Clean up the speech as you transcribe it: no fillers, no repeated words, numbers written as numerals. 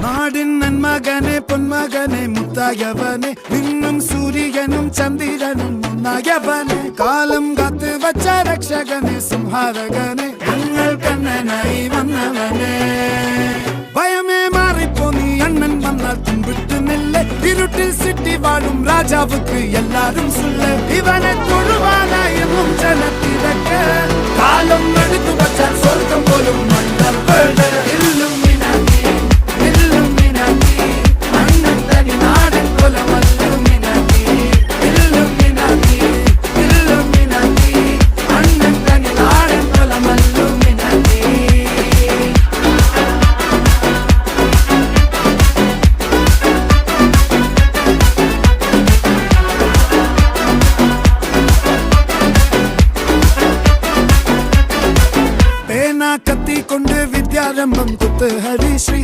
നാടിൻ നന്മകനെ പൊന്മകനെ മുത്തായവനെ നിന്നും സൂര്യനും ചന്ദ്രനും ഒന്നായവനെ കാലം കാത്ത് വച്ച രക്ഷകനെ സംഹാരകനെ ഞങ്ങൾ കണ്ണനായി വന്നവനെ ഭയമേ മാറിപ്പോ നീ അണ്ണൻ വന്നാൽ തുമ്പിട്ട് നെല്ല് ഇരുട്ടിൽ സിറ്റി വാഴും രാജാവുക്ക് എല്ലാരും സുല്ല് ഇവനെ തൊഴുവാനായെന്നും ജനത്തിരക്ക് കാലം എടുത്തു വച്ചാൽ സ്വർഗം പോലും മണ്ണപ്പേട് കത്തിക്കൊണ്ട് വിദ്യാരംഭം കുത്ത് ഹരിശ്രീ